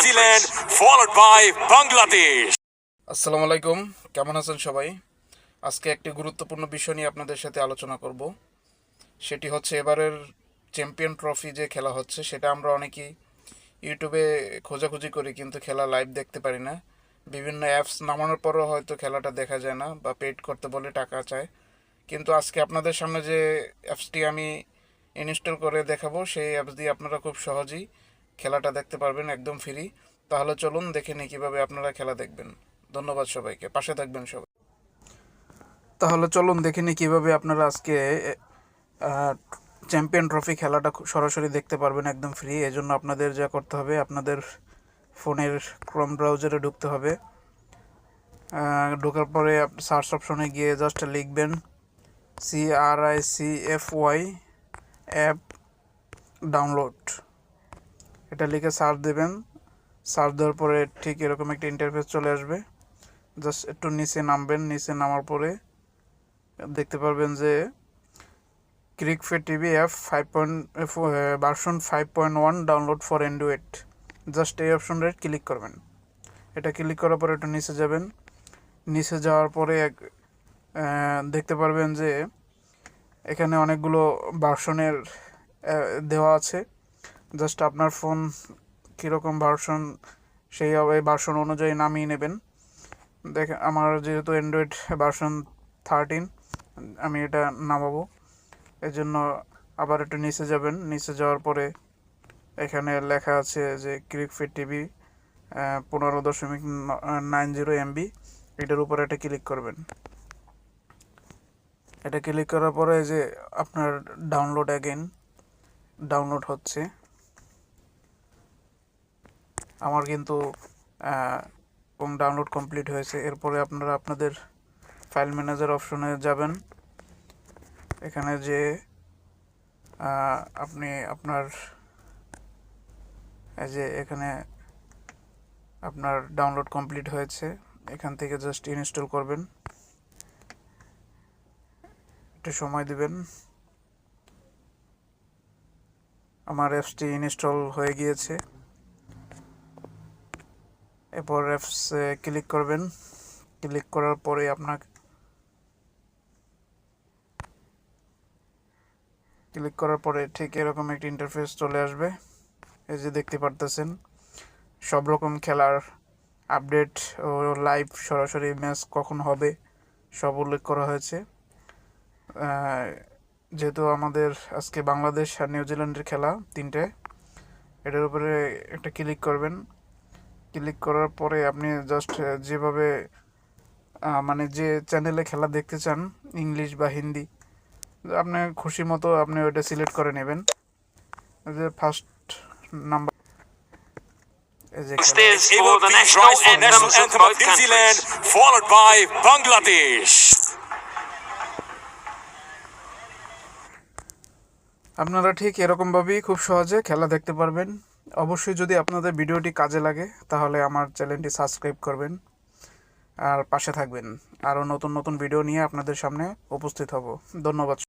Zealand, followed by Bangladesh. আসসালামু আলাইকুম, কেমন আছেন সবাই? আজকে একটি গুরুত্বপূর্ণ বিষয় নিয়ে আপনাদের সাথে আলোচনা করব। সেটি হচ্ছে এবারের চ্যাম্পিয়ন ট্রফি যে খেলা হচ্ছে সেটা আমরা অনেকেই ইউটিউবে খোঁজাখুঁজি করি, কিন্তু খেলা লাইভ দেখতে পারি না। বিভিন্ন অ্যাপস নামানোর পরও হয়তো খেলাটা দেখা যায় না, বা পেড করতে বলে টাকা চায়। কিন্তু আজকে আপনাদের সামনে যে অ্যাপসটি আমি ইনস্টল করে দেখাবো, সেই অ্যাপস দিয়ে আপনারা খুব সহজেই খেলাটা দেখতে পারবেন, একদম ফ্রি। তাহলে চলুন দেখে নিই কীভাবে আপনারা খেলা দেখবেন। ধন্যবাদ সবাইকে, পাশে থাকবেন সবাই। তাহলে চলুন দেখে নিই কীভাবে আপনারা আজকে চ্যাম্পিয়ন ট্রফি খেলাটা সরাসরি দেখতে পারবেন একদম ফ্রি। এজন্য আপনাদের যা করতে হবে, আপনাদের ফোনের ক্রোম ব্রাউজারে ঢুকতে হবে। ঢোকার পরে সার্চ অপশনে গিয়ে জাস্ট লিখবেন CRICFY অ্যাপ ডাউনলোড। এটা লিখে সার্চ দেবেন। সার্চ দেওয়ার পরে ঠিক এরকম একটা ইন্টারফেস চলে আসবে। জাস্ট একটু নিচে নামবেন। নিচে নামার পরে দেখতে পারবেন যে Cricfy TV app version 5.1 download for Android. Just এই অপশনটা ক্লিক করবেন। এটা ক্লিক করার পরে একটু নিচে যাবেন। নিচে যাওয়ার পরে দেখতে পারবেন যে এখানে অনেকগুলো ভার্সনের দেওয়া আছে। জাস্ট আপনার ফোন কীরকম ভার্সন, সেই ভার্সন অনুযায়ী নামিয়ে নেবেন। দেখেন, আমার যেহেতু অ্যান্ড্রয়েড ভার্সন 13, আমি এটা নামাবো। এই জন্য আবার একটু নিচে যাবেন। নিচে যাওয়ার পরে এখানে লেখা আছে যে ক্রিকফিট টিভি 15.90 MB, এটার উপরে এটা ক্লিক করবেন। এটা ক্লিক করার পরে যে আপনার ডাউনলোড হচ্ছে। আমার কিন্তু ডাউনলোড কমপ্লিট হয়েছে। এরপরে আপনারা আপনাদের ফাইল ম্যানেজার অপশনে যাবেন। এখানে যে আপনি আপনার এখানে আপনার ডাউনলোড কমপ্লিট হয়েছে, এখান থেকে জাস্ট ইনস্টল করবেন। একটু সময় দিবেন। আমার অ্যাপসটি ইনস্টল হয়ে গিয়েছে। এরপর অ্যাপসে ক্লিক করবেন। ক্লিক করার পরে ঠিক এরকম একটা ইন্টারফেস চলে আসবে। এই যে দেখতে পারতেছেন, সব রকম খেলার আপডেট ও লাইভ সরাসরি ম্যাচ কখন হবে সব উল্লেখ করা হয়েছে। যেহেতু আমাদের আজকে বাংলাদেশ আর নিউজিল্যান্ডের খেলা 3টে, এটার উপরে একটা ক্লিক করবেন। ক্লিক করার পরে আপনি জাস্ট যেভাবে মানে যে চ্যানেলে খেলা দেখতে চান, ইংলিশ বা হিন্দি, আপনার খুশি মতো আপনি ওইটা সিলেক্ট করে নেবেন। যে first number Is for the national anthem of New Zealand, followed by Bangladesh. আপনারা ঠিক এরকমভাবেই খুব সহজে খেলা দেখতে পারবেন। অবশ্যই যদি আপনাদের ভিডিওটি কাজে লাগে তাহলে আমার চ্যানেলটি সাবস্ক্রাইব করবেন আর পাশে থাকবেন। আরও নতুন নতুন ভিডিও নিয়ে আপনাদের সামনে উপস্থিত হব। ধন্যবাদ।